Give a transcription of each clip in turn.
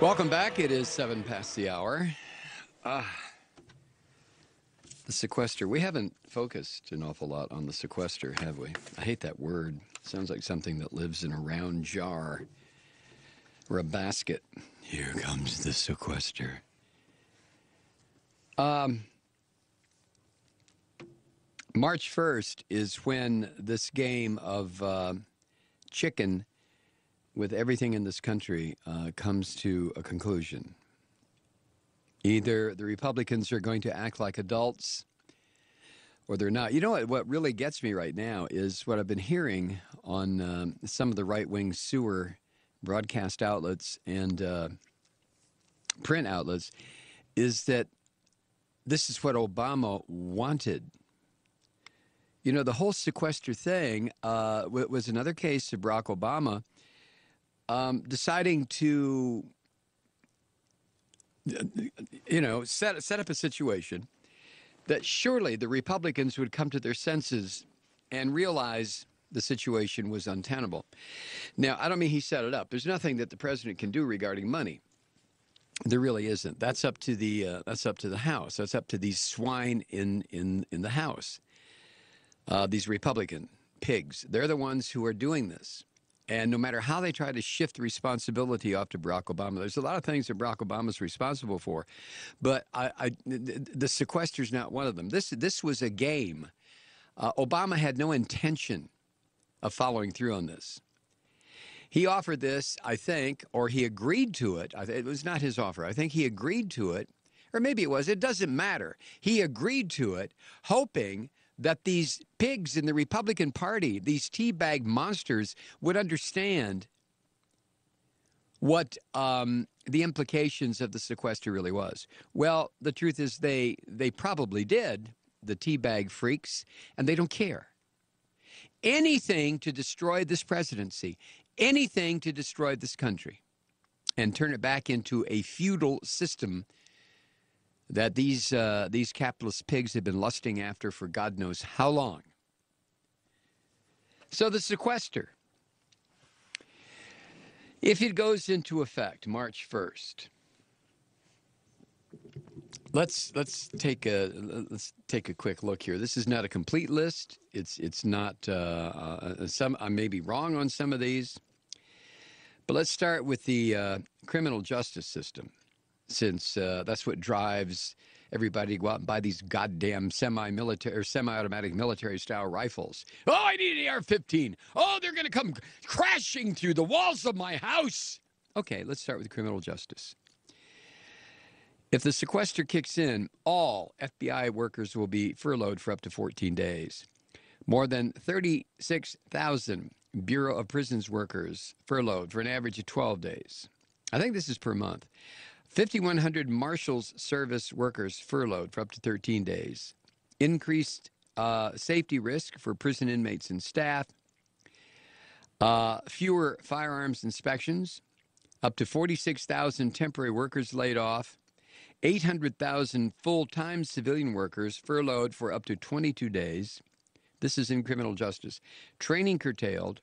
Welcome back. It is 7 past the hour. The sequester. We haven't focused an awful lot on the sequester, have we? I hate that word. It sounds like something that lives in a round jar or a basket. Here comes the sequester. March 1st is when this game of chicken with everything in this country comes to a conclusion. Either the Republicans are going to act like adults or they're not. You know what really gets me right now is what I've been hearing on some of the right-wing sewer broadcast outlets and print outlets is that this is what Obama wanted. You know, the whole sequester thing was another case of Barack Obama deciding to, set up a situation that surely the Republicans would come to their senses and realize the situation was untenable. Now, I don't mean he set it up. There's nothing that the president can do regarding money. There really isn't. That's up to the House. That's up to these swine in the House. These Republican pigs. They're the ones who are doing this. And no matter how they try to shift the responsibility off to Barack Obama, there's a lot of things that Barack Obama's responsible for. But the sequester is not one of them. This was a game. Obama had no intention of following through on this. He offered this, I think, or he agreed to it. It was not his offer. I think he agreed to it, or maybe it was. It doesn't matter. He agreed to it, hoping that these pigs in the Republican Party, these teabag monsters, would understand what the implications of the sequester really was. Well, the truth is they probably did, the teabag freaks, and they don't care. Anything to destroy this presidency, anything to destroy this country and turn it back into a feudal system that these capitalist pigs have been lusting after for God knows how long. So the sequester, if it goes into effect March 1st, let's take a quick look here. This is not a complete list. It's not some. I may be wrong on some of these, but let's start with the criminal justice system, since that's what drives everybody to go out and buy these goddamn semi-military or semi-automatic military-style rifles. Oh, I need an AR-15. Oh, they're going to come crashing through the walls of my house. Okay, let's start with criminal justice. If the sequester kicks in, all FBI workers will be furloughed for up to 14 days. More than 36,000 Bureau of Prisons workers furloughed for an average of 12 days. I think this is per month. 5,100 Marshals Service workers furloughed for up to 13 days. Increased safety risk for prison inmates and staff. Fewer firearms inspections. Up to 46,000 temporary workers laid off. 800,000 full-time civilian workers furloughed for up to 22 days. This is in criminal justice. Training curtailed.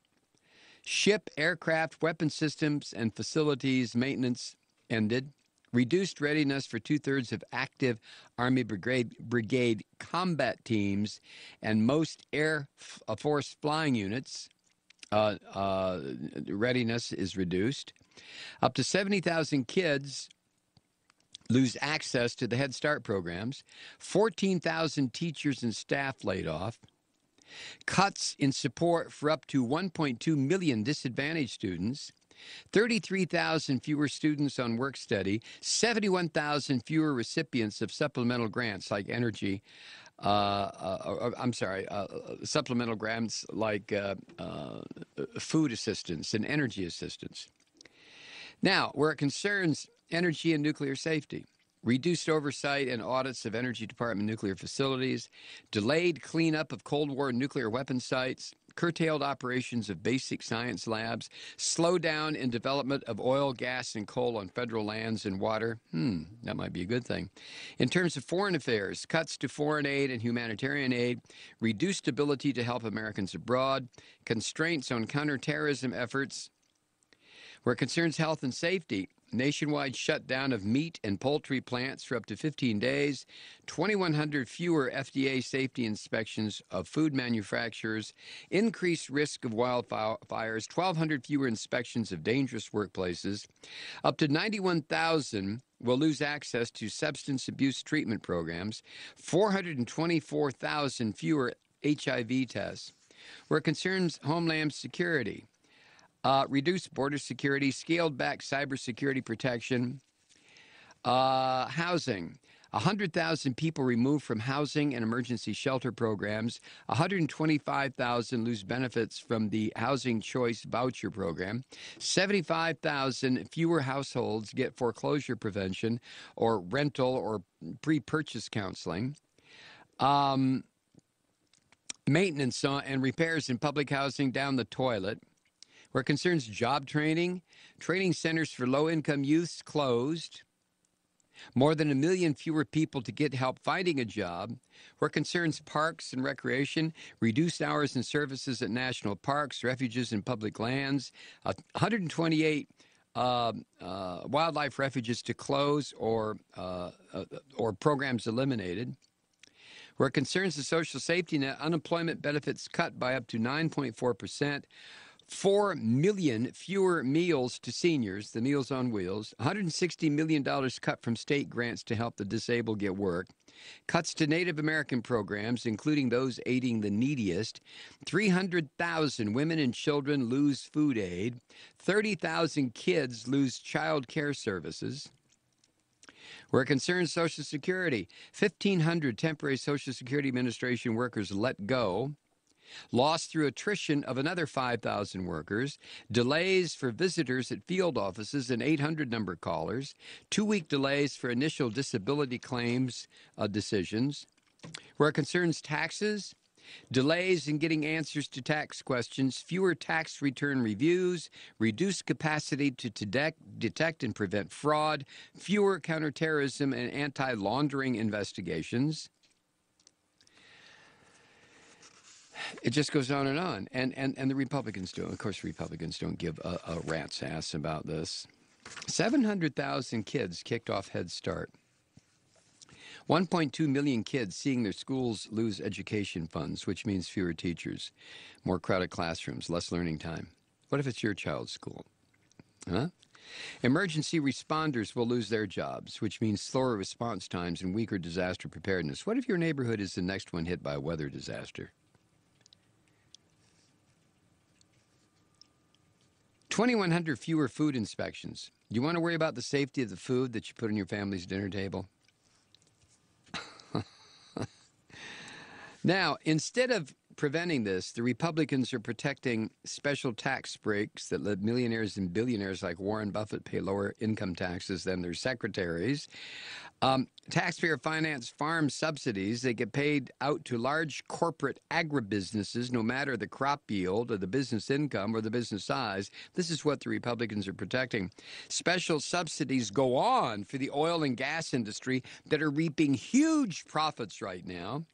Ship, aircraft, weapon systems, and facilities maintenance ended. Reduced readiness for two-thirds of active Army brigade combat teams and most Air Force flying units. Readiness is reduced. Up to 70,000 kids lose access to the Head Start programs. 14,000 teachers and staff laid off. Cuts in support for up to 1.2 million disadvantaged students. 33,000 fewer students on work study, 71,000 fewer recipients of supplemental grants like energy. Supplemental grants like food assistance and energy assistance. Now, where it concerns energy and nuclear safety, reduced oversight and audits of Energy Department nuclear facilities, delayed cleanup of Cold War nuclear weapon sites, curtailed operations of basic science labs, slowdown in development of oil, gas, and coal on federal lands and water. That might be a good thing. In terms of foreign affairs, cuts to foreign aid and humanitarian aid, reduced ability to help Americans abroad, constraints on counterterrorism efforts. Where it concerns health and safety, nationwide shutdown of meat and poultry plants for up to 15 days, 2,100 fewer FDA safety inspections of food manufacturers, increased risk of wildfires, 1,200 fewer inspections of dangerous workplaces, up to 91,000 will lose access to substance abuse treatment programs, 424,000 fewer HIV tests. Where it concerns Homeland Security, reduced border security, scaled back cybersecurity protection, housing. 100,000 people removed from housing and emergency shelter programs. 125,000 lose benefits from the Housing Choice Voucher Program. 75,000 fewer households get foreclosure prevention or rental or pre-purchase counseling. Maintenance and repairs in public housing down the toilet. Where it concerns job training, training centers for low-income youths closed. More than 1 million fewer people to get help finding a job. Where it concerns parks and recreation, reduced hours and services at national parks, refuges and public lands. 128 wildlife refuges to close or programs eliminated. Where it concerns the social safety net, unemployment benefits cut by up to 9.4%. 4 million fewer meals to seniors, the Meals on Wheels, $160 million cut from state grants to help the disabled get work, cuts to Native American programs, including those aiding the neediest, 300,000 women and children lose food aid, 30,000 kids lose child care services. Where it concerns Social Security, 1,500 temporary Social Security Administration workers let go. Lost through attrition of another 5,000 workers, delays for visitors at field offices and 800 number callers, 2-week delays for initial disability claims decisions. Where it concerns taxes, delays in getting answers to tax questions, fewer tax return reviews, reduced capacity to detect and prevent fraud, fewer counterterrorism and anti-laundering investigations. It just goes on. And the Republicans do. Of course, Republicans don't give a rat's ass about this. 700,000 kids kicked off Head Start. 1.2 million kids seeing their schools lose education funds, which means fewer teachers, more crowded classrooms, less learning time. What if it's your child's school? Huh? Emergency responders will lose their jobs, which means slower response times and weaker disaster preparedness. What if your neighborhood is the next one hit by a weather disaster? 2,100 fewer food inspections. Do you want to worry about the safety of the food that you put on your family's dinner table? Now, instead of preventing this, the Republicans are protecting special tax breaks that let millionaires and billionaires like Warren Buffett pay lower income taxes than their secretaries. Taxpayer-financed farm subsidies, they get paid out to large corporate agribusinesses, no matter the crop yield or the business income or the business size. This is what the Republicans are protecting. Special subsidies go on for the oil and gas industry that are reaping huge profits right now.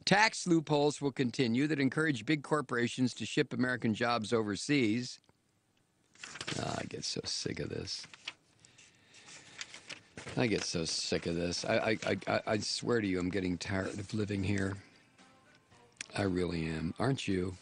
Tax loopholes will continue that encourage big corporations to ship American jobs overseas. I get so sick of this. I swear to you, I'm getting tired of living here. I really am. Aren't you?